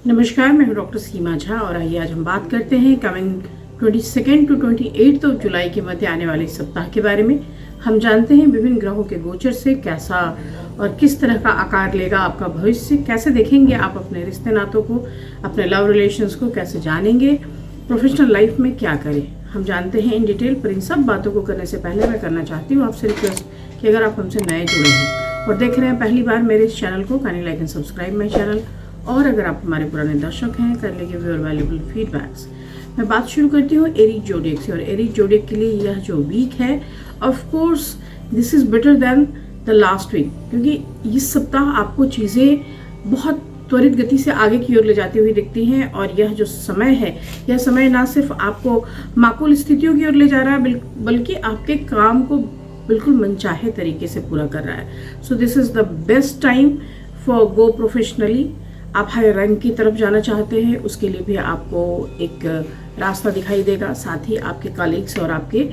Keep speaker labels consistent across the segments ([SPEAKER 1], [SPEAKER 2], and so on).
[SPEAKER 1] नमस्कार, मैं हूं डॉक्टर सीमा झा और आइए आज हम बात करते हैं कमिंग 22 टू 28 जुलाई के मध्य आने वाले सप्ताह के बारे में। हम जानते हैं विभिन्न ग्रहों के गोचर से कैसा और किस तरह का आकार लेगा आपका भविष्य, कैसे देखेंगे आप अपने रिश्ते नातों को, अपने लव रिलेशंस को कैसे जानेंगे, प्रोफेशनल लाइफ में क्या करें, हम जानते हैं इन डिटेल। पर इन सब बातों को करने से पहले मैं करना चाहती हूँ आपसे रिक्वेस्ट कि अगर आप हमसे नए जुड़े हैं और देख रहे हैं पहली बार मेरे इस चैनल को, kindly like and subscribe my channel. और अगर आप हमारे पुराने दर्शक हैं, कर लीजिए योर वैल्यूबल फीडबैक्स। मैं बात शुरू करती हूँ एरीज जोडिएक से। और एरीज जोडिएक के लिए यह जो वीक है, of course this is better than the last week, क्योंकि इस सप्ताह आपको चीज़ें बहुत त्वरित गति से आगे की ओर ले जाती हुई दिखती हैं। और यह जो समय है, यह समय ना सिर्फ आपको माकूल स्थितियों की ओर ले जा रहा है, बल्कि आपके काम को बिल्कुल मनचाहे तरीके से पूरा कर रहा है। So this is the best time for go professionally. आप हायर रैंक की तरफ जाना चाहते हैं, उसके लिए भी आपको एक रास्ता दिखाई देगा। साथ ही आपके कलीग्स और आपके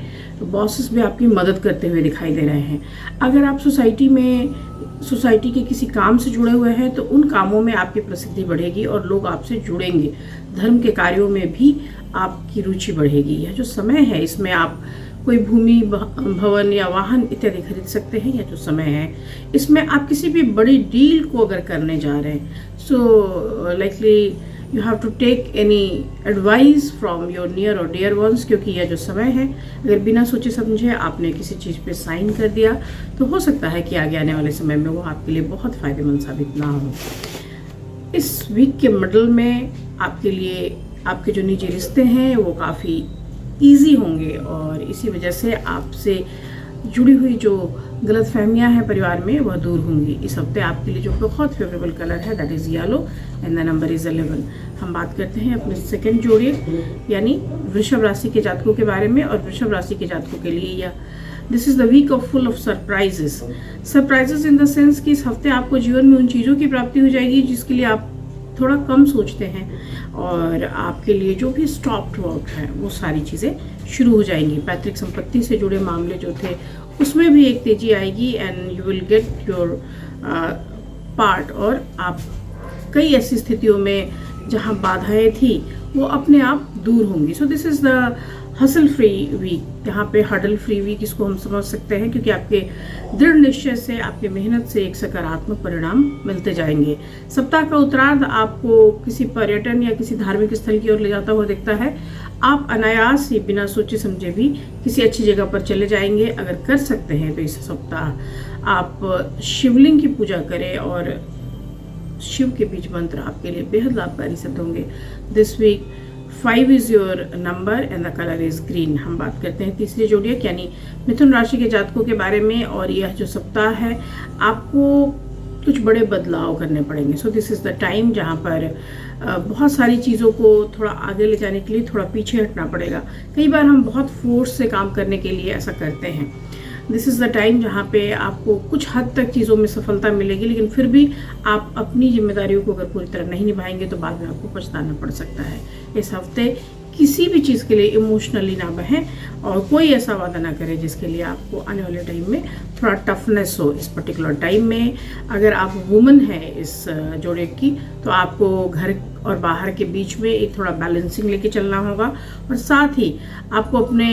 [SPEAKER 1] बॉसेस भी आपकी मदद करते हुए दिखाई दे रहे हैं। अगर आप सोसाइटी के किसी काम से जुड़े हुए हैं तो उन कामों में आपकी प्रसिद्धि बढ़ेगी और लोग आपसे जुड़ेंगे। धर्म के कार्यों में भी आपकी रुचि बढ़ेगी। यह जो समय है, इसमें आप कोई भूमि, भवन या वाहन इत्यादि खरीद सकते हैं। यह जो समय है, इसमें आप किसी भी बड़ी डील को अगर करने जा रहे हैं, so likely you have to take any advice from your near और डियर वंस, क्योंकि यह जो समय है, अगर बिना सोचे समझे आपने किसी चीज़ पे साइन कर दिया तो हो सकता है कि आगे आने वाले समय में वो आपके लिए बहुत फ़ायदेमंद साबित ना हो। इस वीक के मिडल में आपके लिए आपके जो निजी रिश्ते हैं वो काफ़ी ईजी होंगे और इसी वजह से आपसे जुड़ी हुई जो गलतफहमियां हैं परिवार में वह दूर होंगी। इस हफ्ते आपके लिए जो बहुत फेवरेबल कलर है that is yellow and the number is 11। हम बात करते हैं अपने सेकंड जोड़िए यानी वृषभ राशि के जातकों के बारे में। और वृषभ राशि के जातकों के लिए यह this is the week of full of surprises in the sense कि इस हफ्ते आपको जीवन में उन चीज़ों की प्राप्ति हो जाएगी जिसके लिए आप थोड़ा कम सोचते हैं, और आपके लिए जो भी स्टॉप्ड वर्क है वो सारी चीज़ें शुरू हो जाएंगी। पैतृक संपत्ति से जुड़े मामले जो थे उसमें भी एक तेजी आएगी and you will get your part. और आप कई ऐसी स्थितियों में जहां बाधाएं थी वो अपने आप दूर होंगी। So this is the hassle free week, यहाँ पे हडल फ्री वीक इसको हम समझ सकते हैं, क्योंकि आपके दृढ़ निश्चय से, आपकी मेहनत से एक सकारात्मक परिणाम मिलते जाएंगे। सप्ताह का उत्तरार्ध आपको किसी पर्यटन या किसी धार्मिक स्थल की ओर ले जाता हुआ दिखता है। आप अनायास ही बिना सोचे समझे भी किसी अच्छी जगह पर चले जाएंगे। अगर कर सकते हैं तो इस सप्ताह आप शिवलिंग की पूजा करें और शिव के बीज मंत्र आपके लिए बेहद लाभकारी सिद्ध होंगे। This week 5 is your number and the colour is green. हम बात करते हैं तीसरी जोड़ियाँ यानी मिथुन राशि के जातकों के बारे में। और यह जो सप्ताह है आपको कुछ बड़े बदलाव करने पड़ेंगे। सो दिस इज़ द टाइम जहाँ पर बहुत सारी चीज़ों को थोड़ा आगे ले जाने के लिए थोड़ा पीछे हटना पड़ेगा। कई बार हम बहुत फोर्स से काम करने के लिए ऐसा करते हैं। दिस इज़ द टाइम जहाँ पे आपको कुछ हद तक चीज़ों में सफलता मिलेगी, लेकिन फिर भी आप अपनी जिम्मेदारियों को अगर पूरी तरह नहीं निभाएंगे तो बाद में आपको पछताना पड़ सकता है। इस हफ्ते किसी भी चीज़ के लिए इमोशनली ना बहें और कोई ऐसा वादा ना करें जिसके लिए आपको आने वाले टाइम में थोड़ा टफनेस हो। इस पर्टिकुलर टाइम में अगर आप वुमन है इस जोड़े की, तो आपको घर और बाहर के बीच में एक थोड़ा बैलेंसिंग लेके चलना होगा। और साथ ही आपको अपने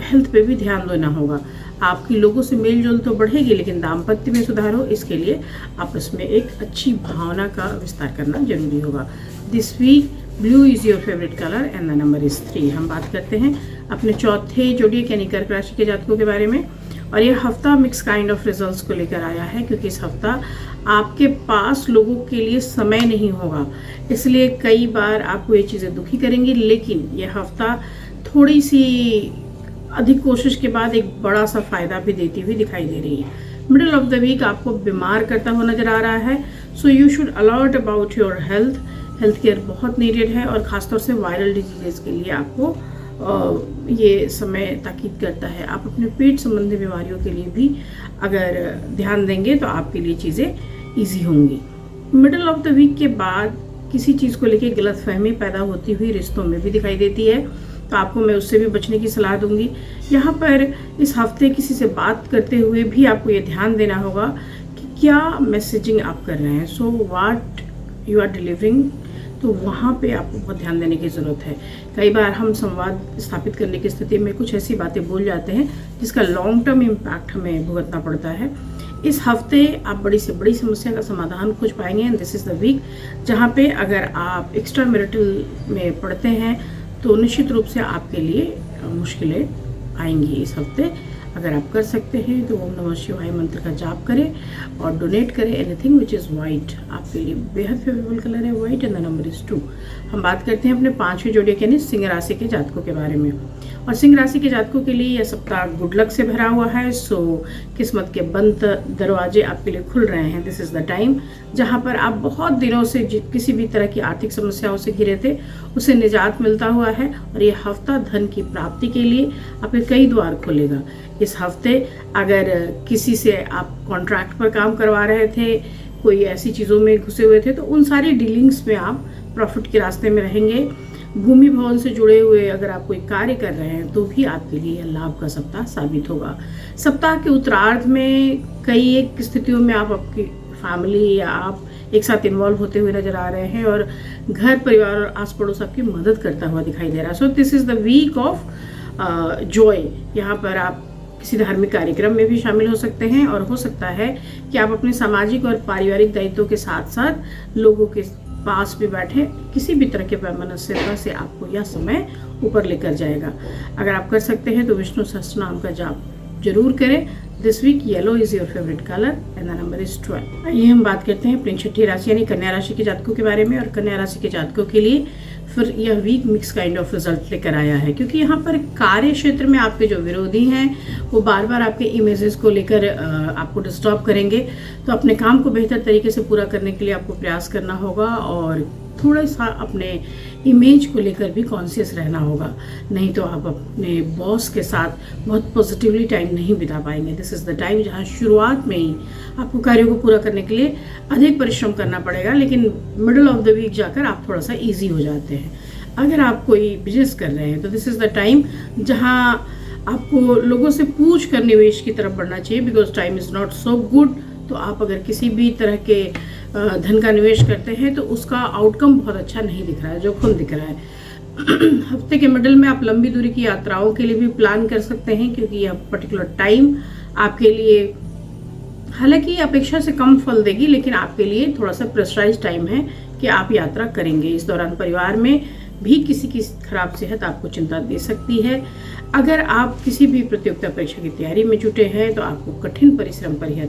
[SPEAKER 1] हेल्थ पे भी ध्यान देना होगा। आपकी लोगों से मेल जोल तो बढ़ेगी, लेकिन दाम्पत्य में सुधार हो इसके लिए आपस में एक अच्छी भावना का विस्तार करना जरूरी होगा। This week blue is your favourite colour and the number is 3। हम बात करते हैं अपने चौथे जोड़िए यानी कर्क राशि के जातकों के बारे में। और यह हफ्ता मिक्स काइंड ऑफ रिजल्ट्स को लेकर आया है, क्योंकि इस हफ्ता आपके पास लोगों के लिए समय नहीं होगा, इसलिए कई बार आपको ये चीज़ें दुखी करेंगी। लेकिन यह हफ्ता थोड़ी सी अधिक कोशिश के बाद एक बड़ा सा फायदा भी देती हुई दिखाई दे रही है। मिडिल ऑफ द वीक आपको बीमार करता हुआ नजर आ रहा है। So you should alert about your health care बहुत नीडेड है। और ख़ासतौर से वायरल डिजीजेस के लिए आपको ये समय ताकीद करता है। आप अपने पेट संबंधी बीमारियों के लिए भी अगर ध्यान देंगे तो आपके लिए चीज़ें ईजी होंगी। मिडिल ऑफ द वीक के बाद किसी चीज़ को लेकर गलतफहमी पैदा होती हुई रिश्तों में भी दिखाई देती है, तो आपको मैं उससे भी बचने की सलाह दूंगी। यहाँ पर इस हफ्ते किसी से बात करते हुए भी आपको ये ध्यान देना होगा कि क्या मैसेजिंग आप कर रहे हैं। So what you are delivering तो वहाँ पे आपको बहुत ध्यान देने की ज़रूरत है। कई बार हम संवाद स्थापित करने की स्थिति में कुछ ऐसी बातें बोल जाते हैं जिसका लॉन्ग टर्म इम्पैक्ट हमें भुगतना पड़ता है। इस हफ्ते आप बड़ी से बड़ी समस्या का समाधान खोज पाएंगे। And this is the week जहाँ पे अगर आप एक्स्ट्रा मैरिटल में पढ़ते हैं तो निश्चित रूप से आपके लिए मुश्किलें आएंगी इस हफ्ते। अगर आप कर सकते हैं तो ओम नमः शिवाय मंत्र का जाप करें और डोनेट करें एनीथिंग विच इज़ वाइट। आपके लिए बेहद फेवरेबल कलर है white and the number is 2। हम बात करते हैं अपने 5वें जोड़े यानी सिंह राशि के जातकों के बारे में। और सिंह राशि के जातकों के लिए यह सप्ताह गुड लक से भरा हुआ है। सो किस्मत के बंद दरवाजे आपके लिए खुल रहे हैं। दिस इज़ द टाइम जहाँ पर आप बहुत दिनों से किसी भी तरह की आर्थिक समस्याओं से घिरे थे उसे निजात मिलता हुआ है। और ये हफ्ता धन की प्राप्ति के लिए आपके कई द्वार खोलेगा। इस हफ्ते अगर किसी से आप कॉन्ट्रैक्ट पर काम करवा रहे थे, कोई ऐसी चीज़ों में घुसे हुए थे, तो उन सारी डीलिंग्स में आप प्रॉफिट के रास्ते में रहेंगे। भूमि भवन से जुड़े हुए अगर आप कोई कार्य कर रहे हैं तो भी आपके लिए यह लाभ का सप्ताह साबित होगा। सप्ताह के उत्तरार्ध में कई एक स्थितियों में आप आपकी फैमिली या आप एक साथ इन्वॉल्व होते हुए नजर आ रहे हैं और घर परिवार और आस पड़ोस आपकी मदद करता हुआ दिखाई दे रहा है। So this is the week of joy. यहाँ पर आप किसी धार्मिक कार्यक्रम में भी शामिल हो सकते हैं और हो सकता है कि आप अपने सामाजिक और पारिवारिक दायित्वों के साथ साथ लोगों के पास भी बैठे। किसी भी तरह के वैमनस्यता से आपको यह समय ऊपर लेकर जाएगा। अगर आप कर सकते हैं तो विष्णु सहस्त्रनाम का जाप जरूर करें। This week yellow is your favourite colour and the number is 12। आइए हम बात करते हैं अपनी छठी राशि यानी कन्या राशि के जातकों के बारे में। और कन्या राशि के जातकों के लिए फिर यह week mix kind of result लेकर आया है, क्योंकि यहाँ पर कार्य क्षेत्र में आपके जो विरोधी हैं वो बार बार आपके इमेजेस को लेकर आपको डिस्टर्ब करेंगे। तो अपने काम को बेहतर तरीके से पूरा करने के लिए आपको प्रयास करना होगा और थोड़ा सा अपने इमेज को लेकर भी कॉन्शियस रहना होगा, नहीं तो आप अपने बॉस के साथ बहुत पॉजिटिवली टाइम नहीं बिता पाएंगे। दिस इज़ द टाइम जहाँ शुरुआत में ही आपको कार्यों को पूरा करने के लिए अधिक परिश्रम करना पड़ेगा, लेकिन मिडल ऑफ द वीक जाकर आप थोड़ा सा ईजी हो जाते हैं। अगर आप कोई बिजनेस कर रहे हैं तो दिस इज़ द टाइम जहाँ आपको लोगों से पूछ कर निवेश की तरफ बढ़ना चाहिए, because time is not so good. तो आप अगर किसी भी तरह के धन का निवेश करते हैं तो उसका आउटकम बहुत अच्छा नहीं दिख रहा है, जोखिम दिख रहा है। हफ्ते के मिडल में आप लंबी दूरी की यात्राओं के लिए भी प्लान कर सकते हैं, क्योंकि यह पर्टिकुलर टाइम आपके लिए हालांकि अपेक्षा से कम फल देगी, लेकिन आपके लिए थोड़ा सा प्रेशराइज टाइम है कि आप यात्रा करेंगे। इस दौरान परिवार में भी किसी की खराब सेहत आपको चिंता दे सकती है। अगर आप किसी भी प्रतियोगिता परीक्षा की तैयारी में जुटे हैं तो आपको कठिन परिश्रम पर ही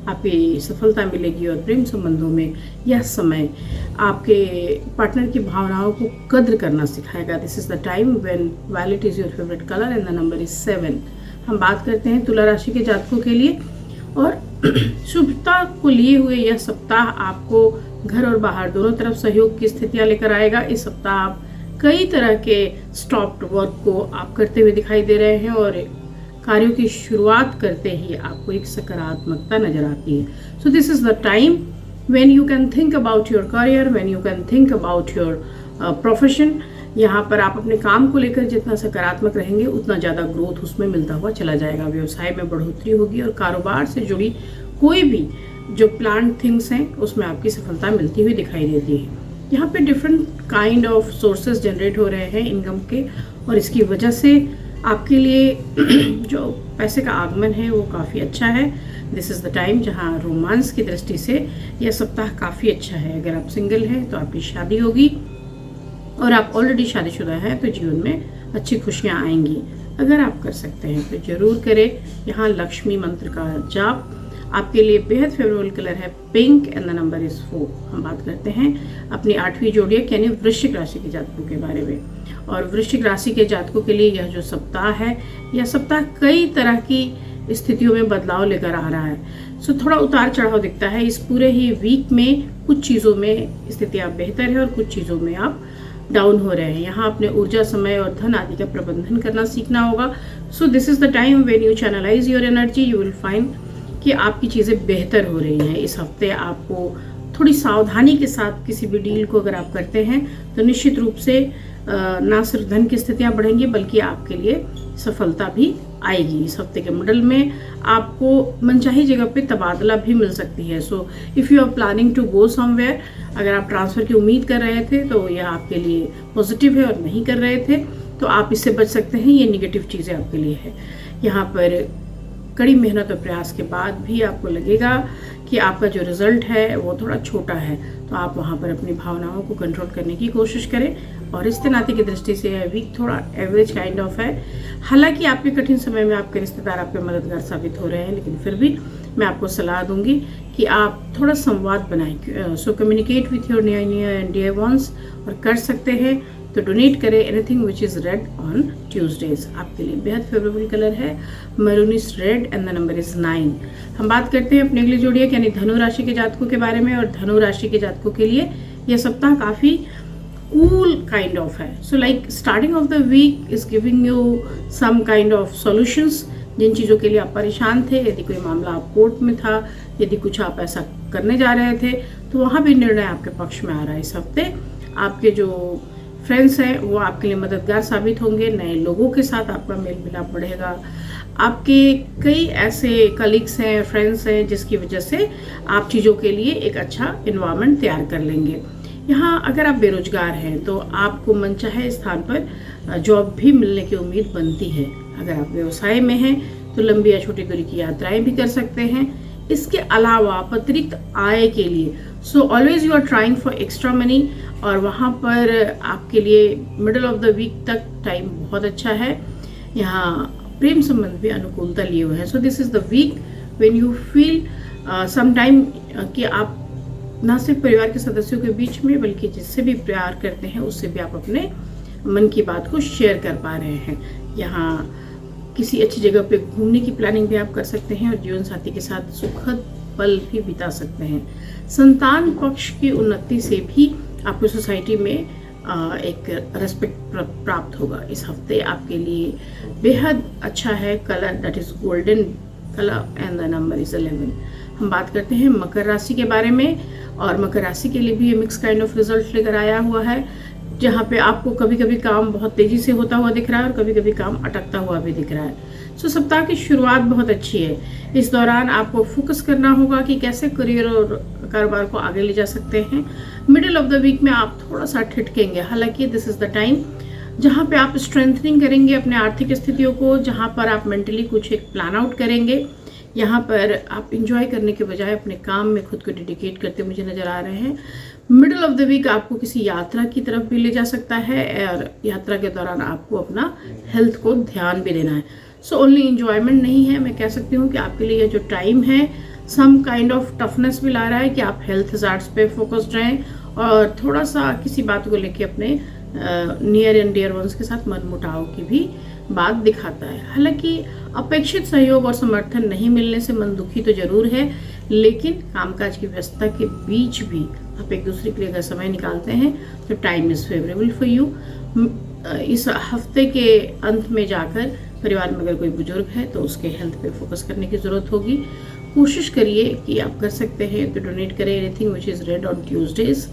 [SPEAKER 1] आपकी सफलता मिलेगी। और प्रेम संबंधों में यह समय आपके पार्टनर की भावनाओं को कद्र करना सिखाएगा। This is the time when violet is your favourite colour and the number is 7। हम बात करते हैं तुला राशि के जातकों के लिए। और शुभता को लिए हुए यह सप्ताह आपको घर और बाहर दोनों तरफ सहयोग की स्थितियां लेकर आएगा। इस सप्ताह आप कई तरह के स्टॉप्ड वर्क को आप करते हुए दिखाई दे रहे हैं और कार्यों की शुरुआत करते ही आपको एक सकारात्मकता नजर आती है। So this is the time when you can think about your career, when you can think about your profession. यहाँ पर आप अपने काम को लेकर जितना सकारात्मक रहेंगे उतना ज़्यादा ग्रोथ उसमें मिलता हुआ चला जाएगा। व्यवसाय में बढ़ोतरी होगी और कारोबार से जुड़ी कोई भी जो प्लान थिंग्स हैं उसमें आपकी सफलता मिलती हुई दिखाई देती है। यहाँ पे different kind of sources generate हो रहे हैं इनकम के, और इसकी वजह से आपके लिए जो पैसे का आगमन है वो काफ़ी अच्छा है। दिस इज़ द टाइम जहाँ रोमांस की दृष्टि से यह सप्ताह काफ़ी अच्छा है। अगर आप सिंगल हैं तो आपकी शादी होगी, और आप ऑलरेडी शादीशुदा हैं तो जीवन में अच्छी खुशियाँ आएंगी। अगर आप कर सकते हैं तो जरूर करें। यहाँ लक्ष्मी मंत्र का जाप आपके लिए बेहद फेवरेबल कलर है pink and the number is 4। हम बात करते हैं अपनी 8वीं जोड़िया यानी वृश्चिक राशि के जातकों के बारे में। और वृश्चिक राशि के जातकों के लिए यह जो सप्ताह है, यह सप्ताह कई तरह की स्थितियों में बदलाव लेकर आ रहा है। सो थोड़ा उतार चढ़ाव दिखता है इस पूरे ही वीक में। कुछ चीज़ों में स्थितियाँ बेहतर है और कुछ चीज़ों में आप डाउन हो रहे हैं। यहाँ अपने ऊर्जा, समय और धन आदि का प्रबंधन करना सीखना होगा। So this is the time when you channelise your energy, you will find कि आपकी चीज़ें बेहतर हो रही हैं। इस हफ्ते आपको थोड़ी सावधानी के साथ किसी भी डील को अगर आप करते हैं तो निश्चित रूप से ना सिर्फ धन की स्थितियाँ बढ़ेंगी बल्कि आपके लिए सफलता भी आएगी। इस हफ्ते के मिडल में आपको मनचाही जगह पे तबादला भी मिल सकती है। So if you are planning to go somewhere, अगर आप ट्रांसफ़र की उम्मीद कर रहे थे तो यह आपके लिए पॉजिटिव है, और नहीं कर रहे थे तो आप इससे बच सकते हैं। ये निगेटिव चीज़ें आपके लिए है। यहाँ पर कड़ी मेहनत और प्रयास के बाद भी आपको लगेगा कि आपका जो रिजल्ट है वो थोड़ा छोटा है, तो आप वहाँ पर अपनी भावनाओं को कंट्रोल करने की कोशिश करें। और रिश्ते नाते की दृष्टि से यह वीक थोड़ा एवरेज काइंड ऑफ है। हालांकि आपके कठिन समय में आपके रिश्तेदार आपके मददगार साबित हो रहे हैं, लेकिन फिर भी मैं आपको सलाह दूंगी कि आप थोड़ा संवाद बनाएं। So communicate with your near and dear ones, और कर सकते हैं तो डोनेट करें anything which is red on Tuesdays. आपके लिए बेहद फेवरेबल कलर है maroonish red and the number is 9। हम बात करते हैं अपने अगले जोड़िया यानी धनु राशि के जातकों के बारे में। और धनु राशि के जातकों के लिए यह सप्ताह काफ़ी कूल काइंड ऑफ है। So like starting of the week is giving you some kind of solutions. जिन चीज़ों के लिए आप परेशान थे, यदि कोई मामला आप कोर्ट में था, यदि कुछ आप ऐसा करने जा रहे थे, तो वहाँ भी निर्णय आपके पक्ष में आ रहा है। इस हफ्ते आपके जो फ्रेंड्स हैं वो आपके लिए मददगार साबित होंगे। नए लोगों के साथ आपका मेल मिलाप बढ़ेगा। आपके कई ऐसे कलीग्स हैं, फ्रेंड्स हैं, जिसकी वजह से आप चीज़ों के लिए एक अच्छा इन्वायरमेंट तैयार कर लेंगे। यहाँ अगर आप बेरोजगार हैं तो आपको मनचाहे स्थान पर जॉब भी मिलने की उम्मीद बनती है। अगर आप व्यवसाय में हैं तो लंबी या छोटी दूरी की यात्राएं भी कर सकते हैं। इसके अलावा अतिरिक्त आय के लिए so always you are trying for extra money, और वहाँ पर आपके लिए मिडल ऑफ द वीक तक टाइम बहुत अच्छा है। यहाँ प्रेम संबंध भी अनुकूलता लिए हुए हैं। So this is the week when you feel some time कि आप ना सिर्फ परिवार के सदस्यों के बीच में बल्कि जिससे भी प्यार करते हैं उससे भी आप अपने मन की बात को शेयर कर पा रहे हैं। यहाँ किसी अच्छी जगह पे घूमने की प्लानिंग भी आप कर सकते हैं, और जीवन साथी के साथ सुखद पल भी बिता सकते हैं। संतान पक्ष की उन्नति से भी आपको सोसाइटी में एक रेस्पेक्ट प्राप्त होगा। इस हफ्ते आपके लिए बेहद अच्छा है। Colour that is golden colour and the number is 11। हम बात करते हैं मकर राशि के बारे में, और मकर राशि के लिए भी ये मिक्स काइंड ऑफ रिजल्ट लेकर आया हुआ है, जहाँ पे आपको कभी कभी काम बहुत तेजी से होता हुआ दिख रहा है और कभी कभी काम अटकता हुआ भी दिख रहा है। सो सप्ताह की शुरुआत बहुत अच्छी है। इस दौरान आपको फोकस करना होगा कि कैसे करियर और कारोबार को आगे ले जा सकते हैं। मिडिल ऑफ द वीक में आप थोड़ा सा ठिठकेंगे, हालांकि दिस इज़ द टाइम जहाँ पे आप स्ट्रेंथनिंग करेंगे अपने आर्थिक स्थितियों को, जहाँ पर आप मेंटली कुछ एक प्लान आउट करेंगे। यहाँ पर आप इंजॉय करने के बजाय अपने काम में खुद को डेडिकेट करते मुझे नज़र आ रहे हैं। मिडिल ऑफ द वीक आपको किसी यात्रा की तरफ भी ले जा सकता है, और यात्रा के दौरान आपको अपना हेल्थ को ध्यान भी देना है। सो ओनली इंजॉयमेंट नहीं है, मैं कह सकती हूँ कि आपके लिए जो टाइम है सम काइंड ऑफ टफनेस भी ला रहा है कि आप हेल्थ हजार्ड्स पे फोकस्ड रहें, और थोड़ा सा किसी बात को लेके अपने नियर एंड डियर वंस के साथ मनमुटाव की भी बात दिखाता है। हालांकि अपेक्षित सहयोग और समर्थन नहीं मिलने से मन दुखी तो जरूर है, लेकिन कामकाज की व्यस्तता के बीच भी आप एक दूसरे के लिए अगर समय निकालते हैं तो time is favourable for you. इस हफ्ते के अंत में जाकर परिवार में अगर कोई बुजुर्ग है तो उसके हेल्थ पे फोकस करने की ज़रूरत होगी। कोशिश करिए कि आप कर सकते हैं तो डोनेट करें anything which is red on Tuesdays.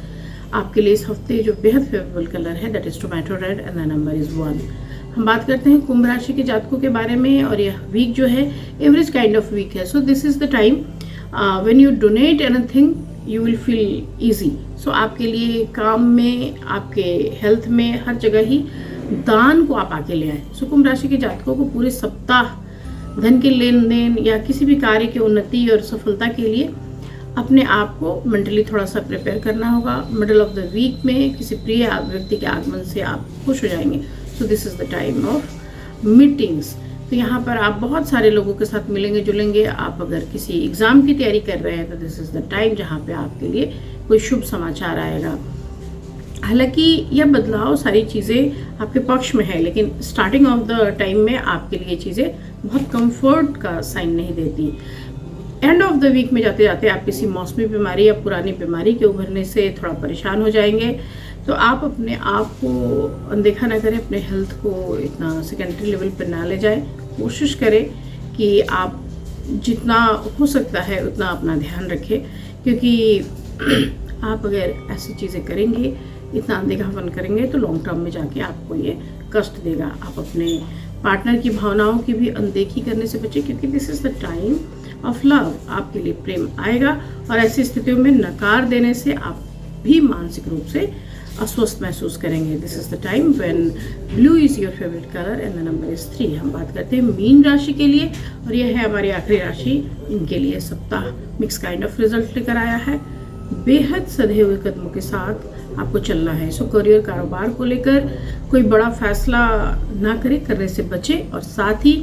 [SPEAKER 1] आपके लिए इस हफ्ते जो बेहद फेवरेबल कलर है that is tomato red and the number is 1। हम बात करते हैं कुंभ राशि के जातकों के बारे में, और यह वीक जो है एवरेज काइंड ऑफ वीक है। So this is the time when you donate anything you will feel easy. So आपके लिए काम में, आपके हेल्थ में, हर जगह ही दान को आप आके ले आए। सो कुंभ राशि के जातकों को पूरे सप्ताह धन के लेन देन या किसी भी कार्य की उन्नति और सफलता के लिए अपने आप को मेंटली थोड़ा सा प्रिपेयर करना होगा। मिडल ऑफ द वीक में किसी प्रिय व्यक्ति के आगमन से आप खुश हो जाएंगे। सो this is the time of meetings. तो यहाँ पर आप बहुत सारे लोगों के साथ मिलेंगे जुलेंगे। आप अगर किसी एग्ज़ाम की तैयारी कर रहे हैं तो दिस इज़ द टाइम जहाँ पे आपके लिए कोई शुभ समाचार आएगा। हालांकि यह बदलाव सारी चीज़ें आपके पक्ष में है, लेकिन स्टार्टिंग ऑफ द टाइम में आपके लिए चीज़ें बहुत कंफर्ट का साइन नहीं देती। एंड ऑफ द वीक में जाते जाते आप किसी मौसमी बीमारी या पुरानी बीमारी के उभरने से थोड़ा परेशान हो जाएंगे। तो आप अपने आप को अनदेखा ना करें, अपने हेल्थ को इतना सेकेंडरी लेवल पर ना ले जाएं। कोशिश करें कि आप जितना हो सकता है उतना अपना ध्यान रखें, क्योंकि आप अगर ऐसी चीज़ें करेंगे, इतना अनदेखापन करेंगे तो लॉन्ग टर्म में जाके आपको ये कष्ट देगा। आप अपने पार्टनर की भावनाओं की भी अनदेखी करने से बचें, क्योंकि this is the time of love. आपके लिए प्रेम आएगा और ऐसी स्थितियों में नकार देने से आप भी मानसिक रूप से अस्वस्थ महसूस करेंगे। This is the time when blue is your favourite colour and the number is 3। हम बात करते हैं मीन राशि के लिए, और यह है हमारी आखिरी राशि। इनके लिए सप्ताह मिक्स काइंड ऑफ रिजल्ट लेकर आया है। बेहद सधे हुए कदमों के साथ आपको चलना है। सो करियर, कारोबार को लेकर कोई बड़ा फैसला ना करने से बचे, और साथ ही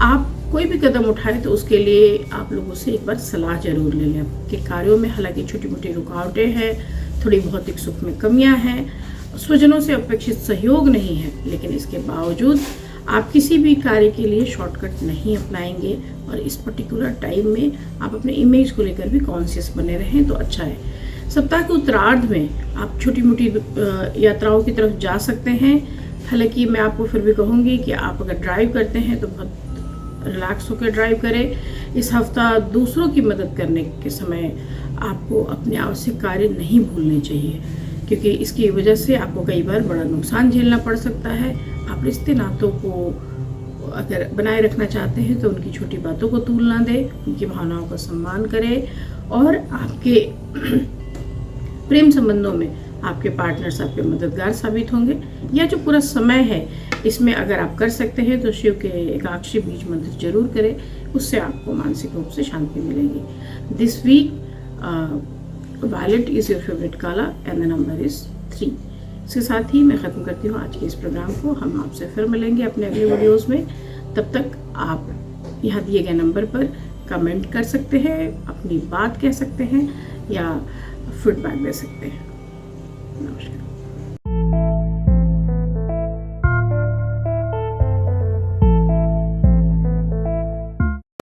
[SPEAKER 1] आप कोई भी कदम उठाएं तो उसके लिए आप लोगों से एक बार सलाह जरूर ले लें। आपके कार्यों में हालांकि छोटी मोटी रुकावटें हैं, थोड़ी भौतिक सुख में कमियां हैं, स्वजनों से अपेक्षित सहयोग नहीं है, लेकिन इसके बावजूद आप किसी भी कार्य के लिए शॉर्टकट नहीं अपनाएंगे, और इस पर्टिकुलर टाइम में आप अपने इमेज को लेकर भी कॉन्शियस बने रहें तो अच्छा है। सप्ताह के उत्तरार्ध में आप छोटी मोटी यात्राओं की तरफ जा सकते हैं। हालांकि मैं आपको फिर भी कहूँगी कि आप अगर ड्राइव करते हैं तो बहुत रिलैक्स होकर ड्राइव करें। इस हफ्ता दूसरों की मदद करने के समय आपको अपने आवश्यक कार्य नहीं भूलने चाहिए, क्योंकि इसकी वजह से आपको कई बार बड़ा नुकसान झेलना पड़ सकता है। आप रिश्ते नातों को अगर बनाए रखना चाहते हैं तो उनकी छोटी बातों को तूल ना दें, उनकी भावनाओं का सम्मान करें, और आपके प्रेम संबंधों में आपके पार्टनर्स आपके मददगार साबित होंगे। यह जो पूरा समय है इसमें अगर आप कर सकते हैं तो शिव के एकाक्षी बीज मंत्र जरूर करें, उससे आपको मानसिक रूप से शांति मिलेगी। This week violet is your favourite colour and the number is 3। इसके साथ ही मैं ख़त्म करती हूँ आज के इस प्रोग्राम को। हम आपसे फिर मिलेंगे अपने अगले वीडियोज़ में। तब तक आप यहाँ दिए गए नंबर पर कमेंट कर सकते हैं, अपनी बात कह सकते हैं या फीडबैक दे सकते हैं। नमस्कार।